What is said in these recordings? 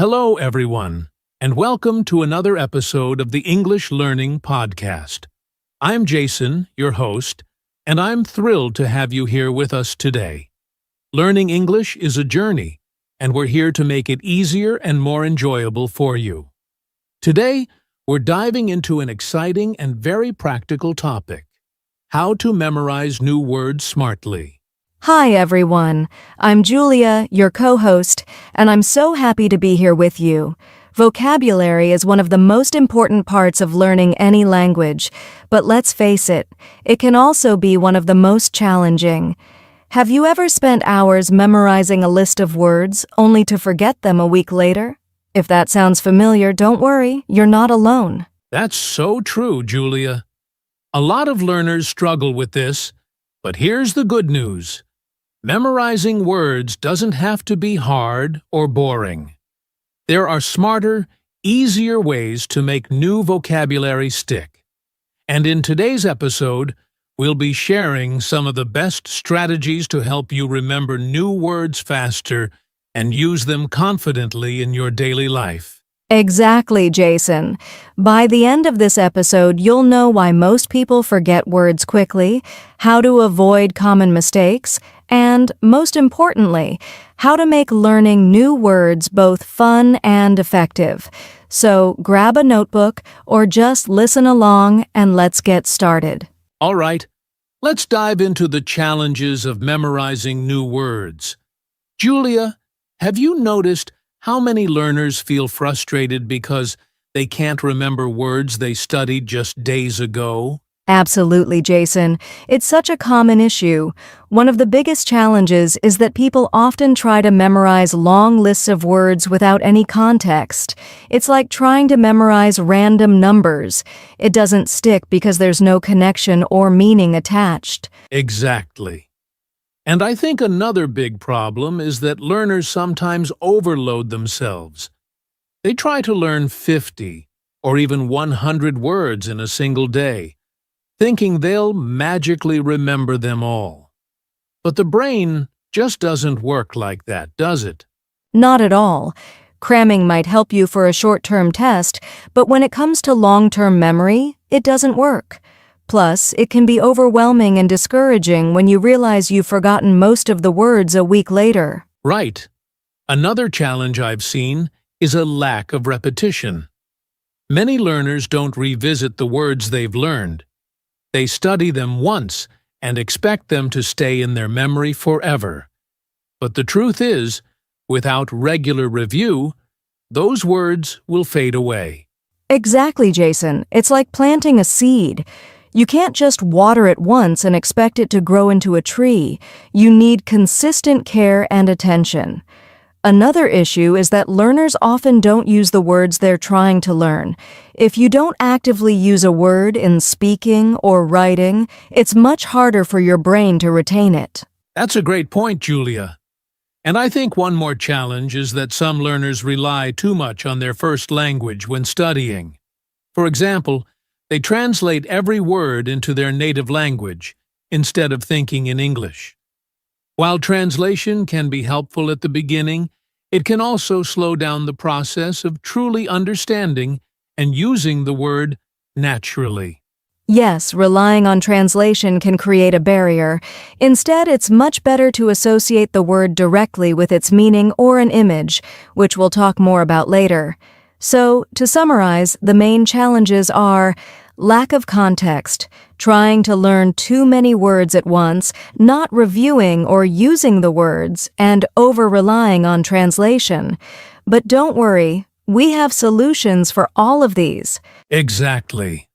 Hello, everyone, and welcome to another episode of the English Learning Podcast. I'm Jason, your host, and I'm thrilled to have you here with us today. Learning English is a journey, and we're here to make it easier and more enjoyable for you. Today, we're diving into an exciting and very practical topic: how to memorize new words smartly. Hi, everyone. I'm Julia, your co-host, and I'm so happy to be here with you. Vocabulary is one of the most important parts of learning any language, but let's face it, it can also be one of the most challenging. Have you ever spent hours memorizing a list of words only to forget them a week later? If that sounds familiar, don't worry, you're not alone. That's so true, Julia. A lot of learners struggle with this, but here's the good news. Memorizing words doesn't have to be hard or boring. There are smarter, easier ways to make new vocabulary stick. And in today's episode, we'll be sharing some of the best strategies to help you remember new words faster and use them confidently in your daily life. Exactly, Jason. By the end of this episode, you'll know why most people forget words quickly, how to avoid common mistakes, and, most importantly, how to make learning new words both fun and effective. So grab a notebook or just listen along and let's get started. All right, let's dive into the challenges of memorizing new words. Julia, have you noticed how many learners feel frustrated because they can't remember words they studied just days ago? Absolutely, Jason. It's such a common issue. One of the biggest challenges is that people often try to memorize long lists of words without any context. It's like trying to memorize random numbers. It doesn't stick because there's no connection or meaning attached. Exactly. And I think another big problem is that learners sometimes overload themselves. They try to learn 50 or even 100 words in a single day, thinking they'll magically remember them all. But the brain just doesn't work like that, does it? Not at all. Cramming might help you for a short-term test, but when it comes to long-term memory, it doesn't work. Plus, it can be overwhelming and discouraging when you realize you've forgotten most of the words a week later. Right. Another challenge I've seen is a lack of repetition. Many learners don't revisit the words they've learned. They study them once and expect them to stay in their memory forever. But the truth is, without regular review, those words will fade away. Exactly, Jason. It's like planting a seed. You can't just water it once and expect it to grow into a tree. You need consistent care and attention. Another issue is that learners often don't use the words they're trying to learn. If you don't actively use a word in speaking or writing, it's much harder for your brain to retain it. That's a great point, Julia. And I think one more challenge is that some learners rely too much on their first language when studying. For example, they translate every word into their native language instead of thinking in English. While translation can be helpful at the beginning, it can also slow down the process of truly understanding and using the word naturally. Yes, relying on translation can create a barrier. Instead, it's much better to associate the word directly with its meaning or an image, which we'll talk more about later. So, to summarize, the main challenges are lack of context, trying to learn too many words at once, not reviewing or using the words, and over-relying on translation. But don't worry, we have solutions for all of these. Exactly.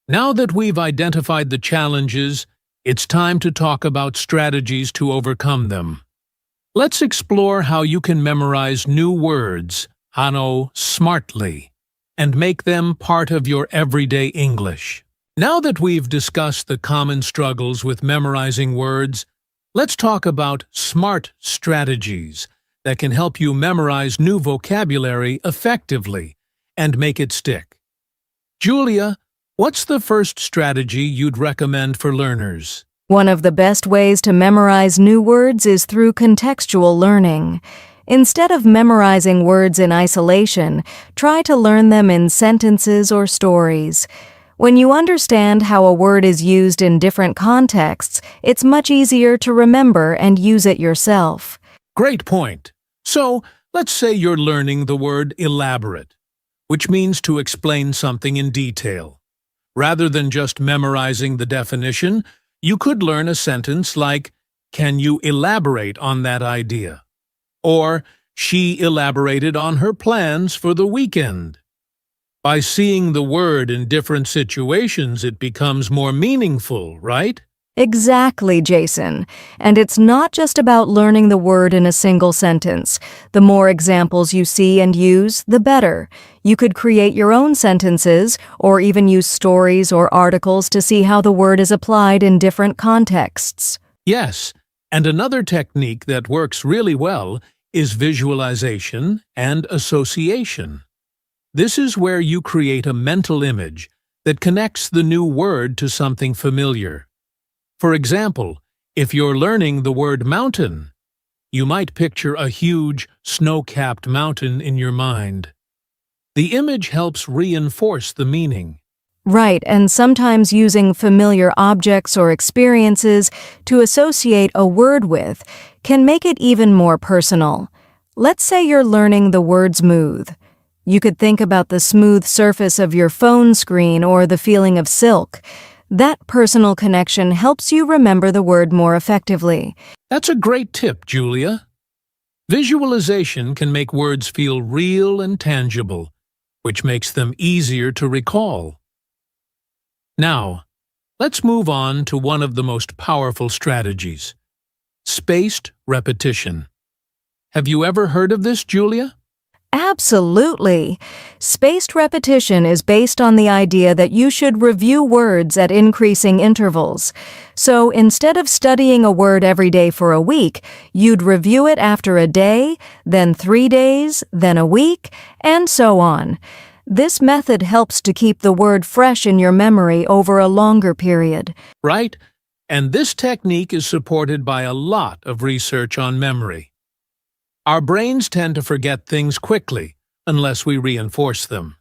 Now that we've identified the challenges, it's time to talk about strategies to overcome them. Let's explore how you can memorize new words, smartly, and make them part of your everyday English. Now that we've discussed the common struggles with memorizing words, let's talk about smart strategies that can help you memorize new vocabulary effectively and make it stick. Julia, what's the first strategy you'd recommend for learners? One of the best ways to memorize new words is through contextual learning. Instead of memorizing words in isolation, try to learn them in sentences or stories. When you understand how a word is used in different contexts, it's much easier to remember and use it yourself. Great point. So, let's say you're learning the word elaborate, which means to explain something in detail. Rather than just memorizing the definition, you could learn a sentence like, "Can you elaborate on that idea?" Or, "She elaborated on her plans for the weekend." By seeing the word in different situations, it becomes more meaningful, right? Exactly, Jason. And it's not just about learning the word in a single sentence. The more examples you see and use, the better. You could create your own sentences, or even use stories or articles to see how the word is applied in different contexts. Yes, and another technique that works really well is visualization and association. This is where you create a mental image that connects the new word to something familiar. For example, if you're learning the word mountain, you might picture a huge, snow-capped mountain in your mind. The image helps reinforce the meaning. Right, and sometimes using familiar objects or experiences to associate a word with can make it even more personal. Let's say you're learning the word smooth. You could think about the smooth surface of your phone screen or the feeling of silk. That personal connection helps you remember the word more effectively. That's a great tip, Julia. Visualization can make words feel real and tangible, which makes them easier to recall. Now, let's move on to one of the most powerful strategies: spaced repetition. Have you ever heard of this, Julia? Absolutely. Spaced repetition is based on the idea that you should review words at increasing intervals. So instead of studying a word every day for a week, you'd review it after a day, then 3 days, then a week, and so on. This method helps to keep the word fresh in your memory over a longer period. Right? And this technique is supported by a lot of research on memory. Our brains tend to forget things quickly unless we reinforce them.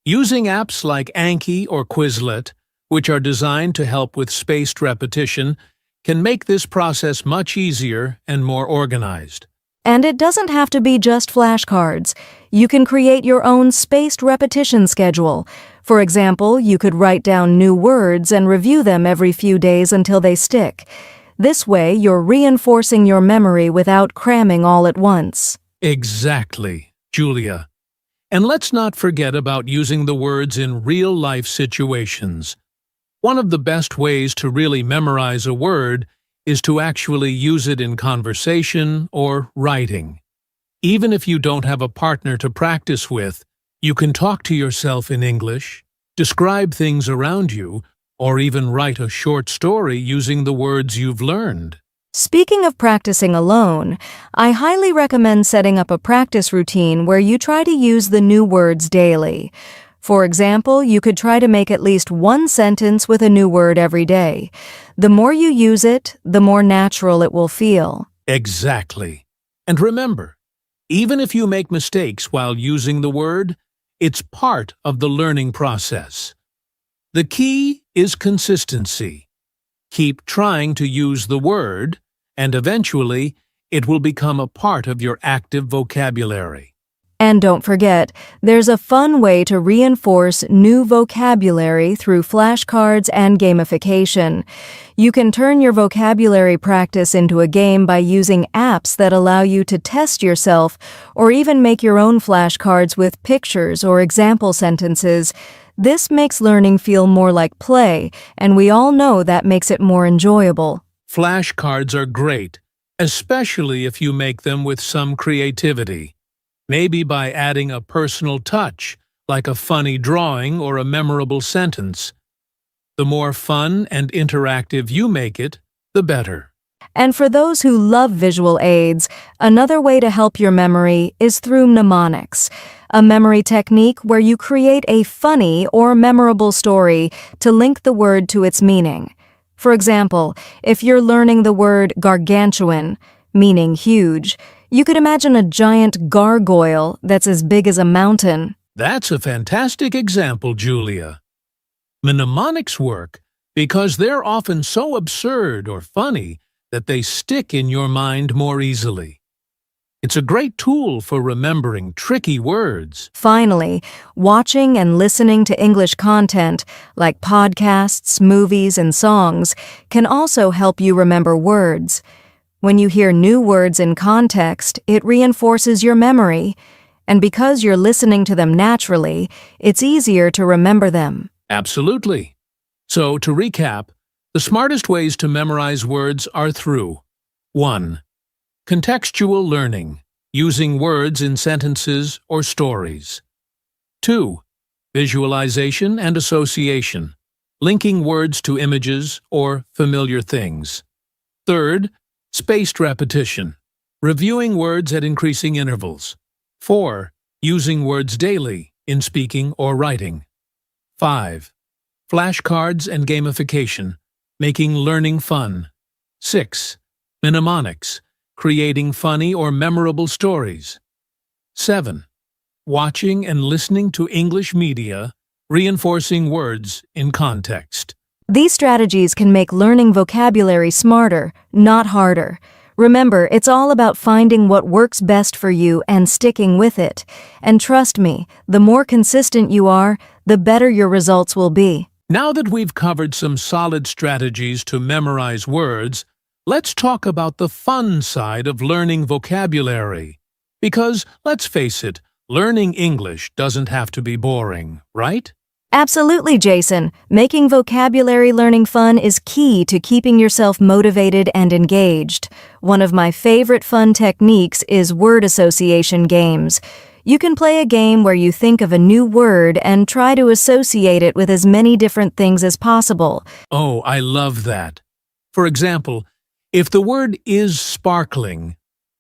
Using apps like Anki or Quizlet, which are designed to help with spaced repetition, can make this process much easier and more organized. And it doesn't have to be just flashcards. You can create your own spaced repetition schedule. For example, you could write down new words and review them every few days until they stick. This way, you're reinforcing your memory without cramming all at once. Exactly, Julia. And let's not forget about using the words in real-life situations. One of the best ways to really memorize a word is to actually use it in conversation or writing. Even if you don't have a partner to practice with, you can talk to yourself in English, describe things around you, or even write a short story using the words you've learned. Speaking of practicing alone, I highly recommend setting up a practice routine where you try to use the new words daily. For example, you could try to make at least one sentence with a new word every day. The more you use it, the more natural it will feel. Exactly. And remember, even if you make mistakes while using the word, it's part of the learning process. The key is consistency. Keep trying to use the word, and eventually, it will become a part of your active vocabulary. And don't forget, there's a fun way to reinforce new vocabulary through flashcards and gamification. You can turn your vocabulary practice into a game by using apps that allow you to test yourself or even make your own flashcards with pictures or example sentences. This makes learning feel more like play, and we all know that makes it more enjoyable. Flashcards are great, especially if you make them with some creativity. Maybe by adding a personal touch, like a funny drawing or a memorable sentence. The more fun and interactive you make it, the better. And for those who love visual aids, another way to help your memory is through mnemonics, a memory technique where you create a funny or memorable story to link the word to its meaning. For example, if you're learning the word gargantuan, meaning huge, You could imagine a giant gargoyle that's as big as a mountain. That's a fantastic example, Julia. Mnemonics work because they're often so absurd or funny that they stick in your mind more easily. It's a great tool for remembering tricky words. Finally, watching and listening to English content, like podcasts, movies, and songs, can also help you remember words. When you hear new words in context, it reinforces your memory. And because you're listening to them naturally, it's easier to remember them. Absolutely. So, to recap, the smartest ways to memorize words are through 1. Contextual learning, using words in sentences or stories. 2. Visualization and association, linking words to images or familiar things. 3. Spaced repetition, reviewing words at increasing intervals. 4. Using words daily in speaking or writing. 5. Flashcards and gamification, making learning fun. 6. Mnemonics, creating funny or memorable stories. 7. Watching and listening to English media, reinforcing words in context. These strategies can make learning vocabulary smarter, not harder. Remember, it's all about finding what works best for you and sticking with it. And trust me, the more consistent you are, the better your results will be. Now that we've covered some solid strategies to memorize words, let's talk about the fun side of learning vocabulary. Because, let's face it, learning English doesn't have to be boring, right? Absolutely, Jason. Making vocabulary learning fun is key to keeping yourself motivated and engaged. One of my favorite fun techniques is word association games. You can play a game where you think of a new word and try to associate it with as many different things as possible. Oh, I love that. For example, if the word is sparkling,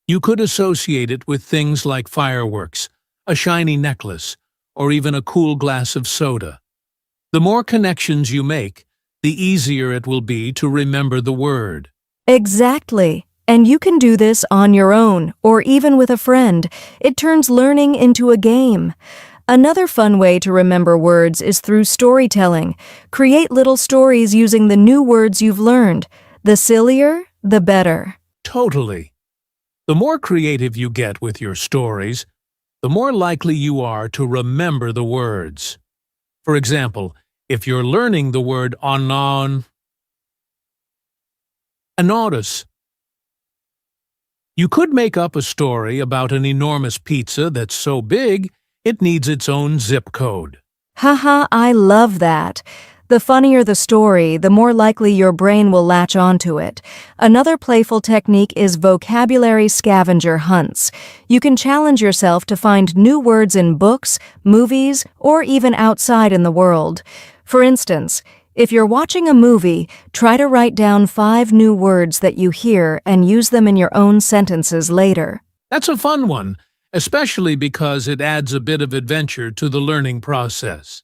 you could associate it with things like fireworks, a shiny necklace, or even a cool glass of soda. The more connections you make, the easier it will be to remember the word. Exactly. And you can do this on your own, or even with a friend. It turns learning into a game. Another fun way to remember words is through storytelling. Create little stories using the new words you've learned. The sillier, the better. Totally. The more creative you get with your stories, the more likely you are to remember the words. For example, if you're learning the word anonymous, you could make up a story about an enormous pizza that's so big it needs its own zip code. Haha, I love that. The funnier the story, the more likely your brain will latch onto it. Another playful technique is vocabulary scavenger hunts. You can challenge yourself to find new words in books, movies, or even outside in the world. For instance, if you're watching a movie, try to write down 5 new words that you hear and use them in your own sentences later. That's a fun one, especially because it adds a bit of adventure to the learning process.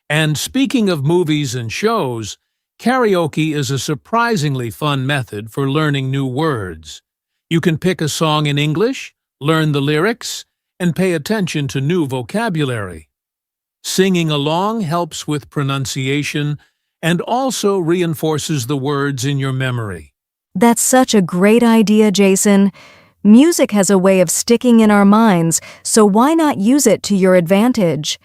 And speaking of movies and shows, karaoke is a surprisingly fun method for learning new words. You can pick a song in English, learn the lyrics, and pay attention to new vocabulary. Singing along helps with pronunciation and also reinforces the words in your memory. That's such a great idea, Jason. Music has a way of sticking in our minds, so why not use it to your advantage?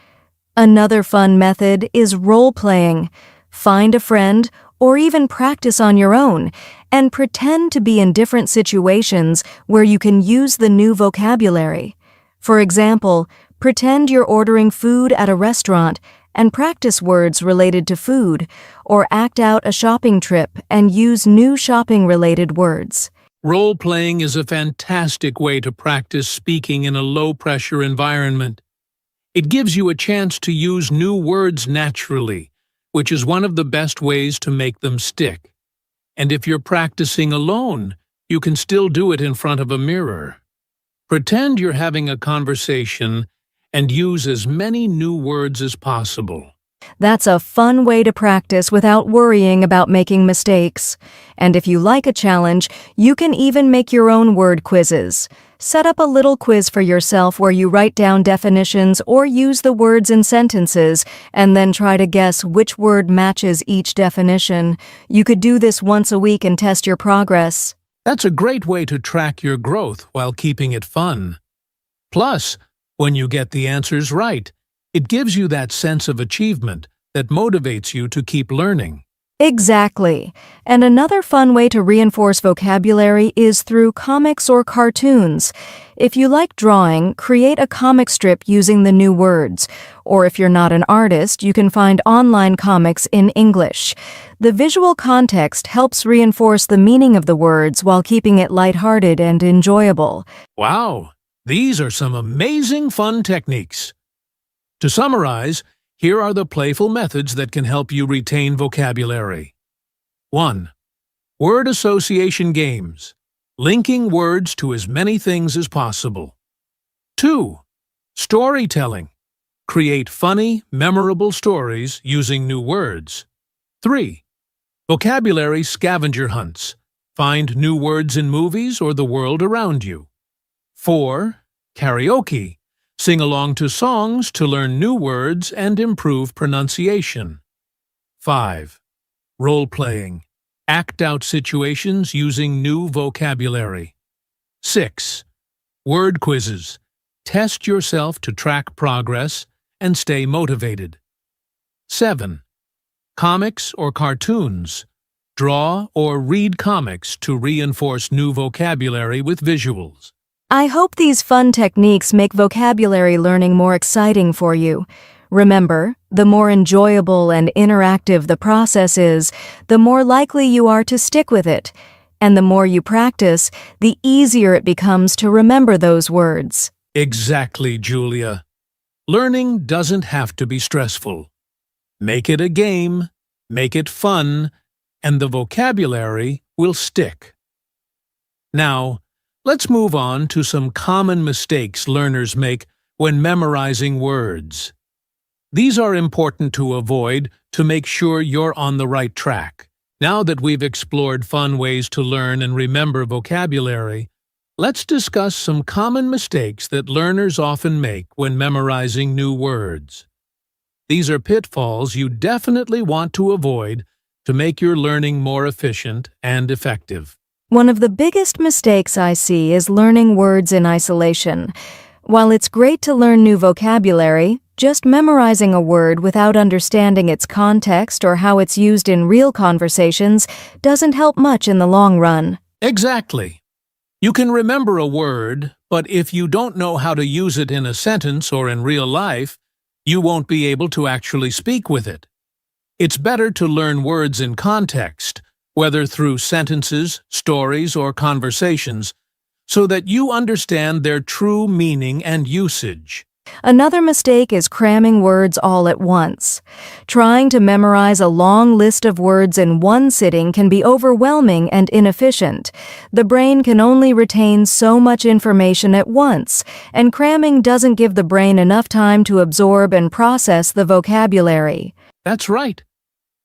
Another fun method is role-playing. Find a friend, or even practice on your own, and pretend to be in different situations where you can use the new vocabulary. For example, pretend you're ordering food at a restaurant and practice words related to food, or act out a shopping trip and use new shopping-related words. Role-playing is a fantastic way to practice speaking in a low-pressure environment. It gives you a chance to use new words naturally, which is one of the best ways to make them stick. And if you're practicing alone, you can still do it in front of a mirror. Pretend you're having a conversation and use as many new words as possible. That's a fun way to practice without worrying about making mistakes. And if you like a challenge, you can even make your own word quizzes. Set up a little quiz for yourself where you write down definitions or use the words in sentences, and then try to guess which word matches each definition. You could do this once a week and test your progress. That's a great way to track your growth while keeping it fun. Plus, when you get the answers right, it gives you that sense of achievement that motivates you to keep learning. Exactly. And another fun way to reinforce vocabulary is through comics or cartoons. If you like drawing, create a comic strip using the new words. Or if you're not an artist, you can find online comics in English. The visual context helps reinforce the meaning of the words while keeping it lighthearted and enjoyable. Wow, these are some amazing fun techniques. To summarize, here are the playful methods that can help you retain vocabulary. 1. Word association games, linking words to as many things as possible. 2. Storytelling. Create funny, memorable stories using new words. 3. Vocabulary scavenger hunts. Find new words in movies or the world around you. 4. Karaoke. Sing along to songs to learn new words and improve pronunciation. 5. Role-playing. Act out situations using new vocabulary. 6. Word quizzes. Test yourself to track progress and stay motivated. 7. Comics or cartoons. Draw or read comics to reinforce new vocabulary with visuals. I hope these fun techniques make vocabulary learning more exciting for you. Remember, the more enjoyable and interactive the process is, the more likely you are to stick with it. And the more you practice, the easier it becomes to remember those words. Exactly, Julia. Learning doesn't have to be stressful. Make it a game, make it fun, and the vocabulary will stick. Now, let's move on to some common mistakes learners make when memorizing words. These are important to avoid to make sure you're on the right track. Now that we've explored fun ways to learn and remember vocabulary, let's discuss some common mistakes that learners often make when memorizing new words. These are pitfalls you definitely want to avoid to make your learning more efficient and effective. One of the biggest mistakes I see is learning words in isolation. While it's great to learn new vocabulary, just memorizing a word without understanding its context or how it's used in real conversations doesn't help much in the long run. Exactly. You can remember a word, but if you don't know how to use it in a sentence or in real life, you won't be able to actually speak with it. It's better to learn words in context, whether through sentences, stories, or conversations, so that you understand their true meaning and usage. Another mistake is cramming words all at once. Trying to memorize a long list of words in one sitting can be overwhelming and inefficient. The brain can only retain so much information at once, and cramming doesn't give the brain enough time to absorb and process the vocabulary. That's right.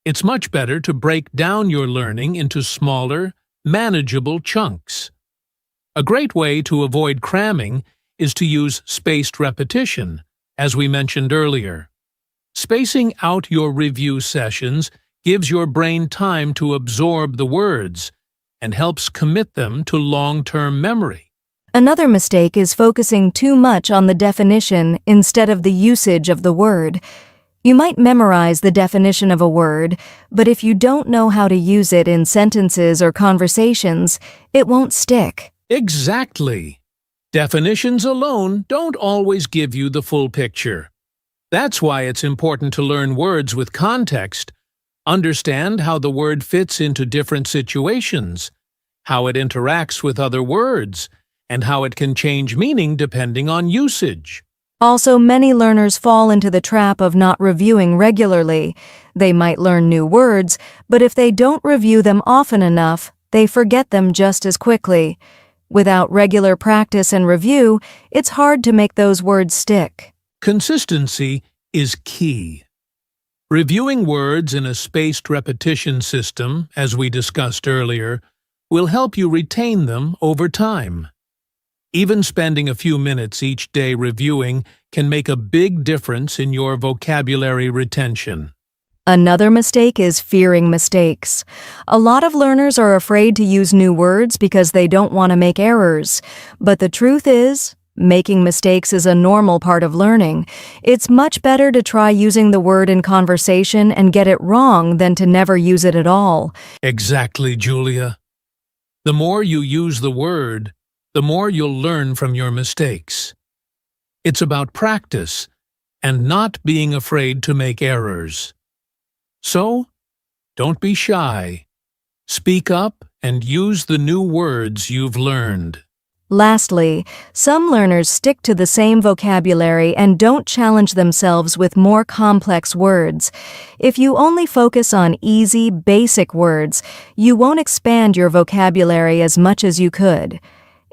It's much better to break down your learning into smaller, manageable chunks. A great way to avoid cramming is to use spaced repetition, as we mentioned earlier. Spacing out your review sessions gives your brain time to absorb the words and helps commit them to long-term memory. Another mistake is focusing too much on the definition instead of the usage of the word. You might memorize the definition of a word, but if you don't know how to use it in sentences or conversations, it won't stick. Exactly. Definitions alone don't always give you the full picture. That's why it's important to learn words with context, understand how the word fits into different situations, how it interacts with other words, and how it can change meaning depending on usage. Also, many learners fall into the trap of not reviewing regularly. They might learn new words, but if they don't review them often enough, they forget them just as quickly. Without regular practice and review, it's hard to make those words stick. Consistency is key. Reviewing words in a spaced repetition system, as we discussed earlier, will help you retain them over time. Even spending a few minutes each day reviewing can make a big difference in your vocabulary retention. Another mistake is fearing mistakes. A lot of learners are afraid to use new words because they don't want to make errors. But the truth is, making mistakes is a normal part of learning. It's much better to try using the word in conversation and get it wrong than to never use it at all. Exactly, Julia. The more you use the word, the more you'll learn from your mistakes. It's about practice and not being afraid to make errors. So, don't be shy. Speak up and use the new words you've learned. Lastly, some learners stick to the same vocabulary and don't challenge themselves with more complex words. If you only focus on easy, basic words, you won't expand your vocabulary as much as you could.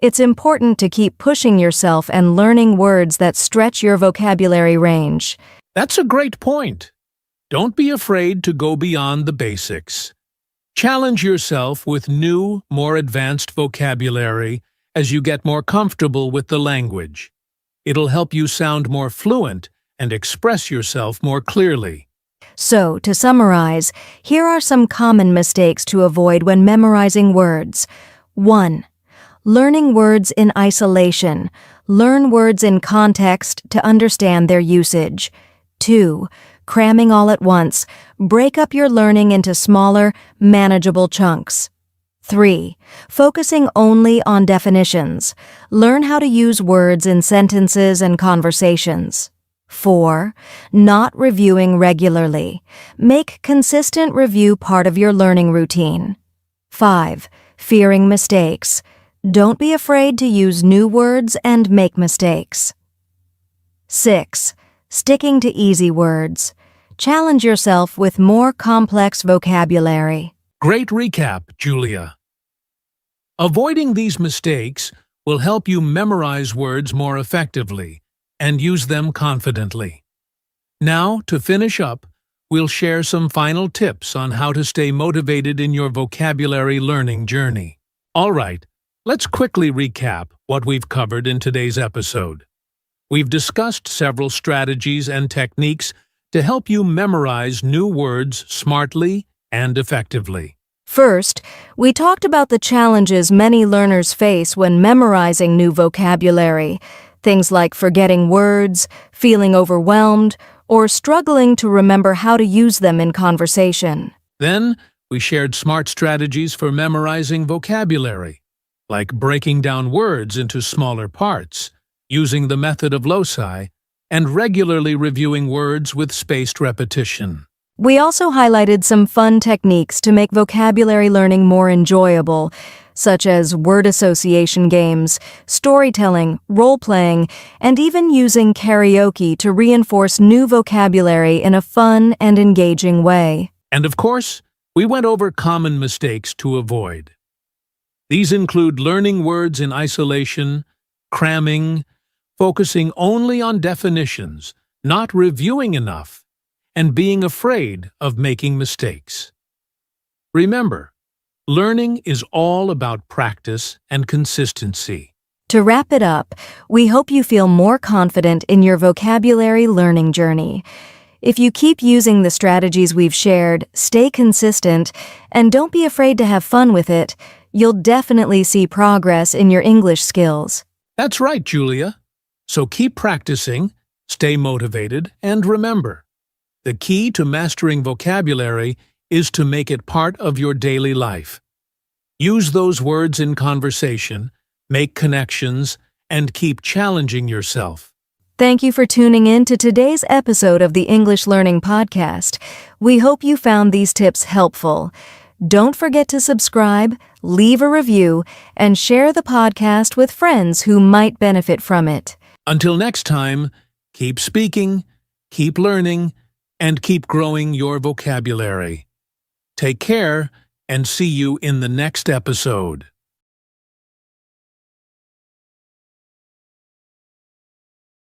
It's important to keep pushing yourself and learning words that stretch your vocabulary range. That's a great point. Don't be afraid to go beyond the basics. Challenge yourself with new, more advanced vocabulary as you get more comfortable with the language. It'll help you sound more fluent and express yourself more clearly. So, to summarize, here are some common mistakes to avoid when memorizing words. 1. Learning words in isolation. Learn words in context to understand their usage. 2. Cramming all at once. Break up your learning into smaller, manageable chunks. 3. Focusing only on definitions. Learn how to use words in sentences and conversations. 4. Not reviewing regularly. Make consistent review part of your learning routine. 5. Fearing mistakes. Don't be afraid to use new words and make mistakes. 6. Sticking to easy words. Challenge yourself with more complex vocabulary. Great recap, Julia. Avoiding these mistakes will help you memorize words more effectively and use them confidently. Now, to finish up, we'll share some final tips on how to stay motivated in your vocabulary learning journey. All right, let's quickly recap what we've covered in today's episode. We've discussed several strategies and techniques to help you memorize new words smartly and effectively. First, we talked about the challenges many learners face when memorizing new vocabulary, things like forgetting words, feeling overwhelmed, or struggling to remember how to use them in conversation. Then, we shared smart strategies for memorizing vocabulary, like breaking down words into smaller parts, using the method of loci, and regularly reviewing words with spaced repetition. We also highlighted some fun techniques to make vocabulary learning more enjoyable, such as word association games, storytelling, role-playing, and even using karaoke to reinforce new vocabulary in a fun and engaging way. And of course, we went over common mistakes to avoid. These include learning words in isolation, cramming, focusing only on definitions, not reviewing enough, and being afraid of making mistakes. Remember, learning is all about practice and consistency. To wrap it up, we hope you feel more confident in your vocabulary learning journey. If you keep using the strategies we've shared, stay consistent, and don't be afraid to have fun with it, you'll definitely see progress in your English skills. That's right, Julia. So keep practicing, stay motivated, and remember, the key to mastering vocabulary is to make it part of your daily life. Use those words in conversation, make connections, and keep challenging yourself. Thank you for tuning in to today's episode of the English Learning Podcast. We hope you found these tips helpful. Don't forget to subscribe, leave a review, and share the podcast with friends who might benefit from it. Until next time, keep speaking, keep learning, and keep growing your vocabulary. Take care, and see you in the next episode.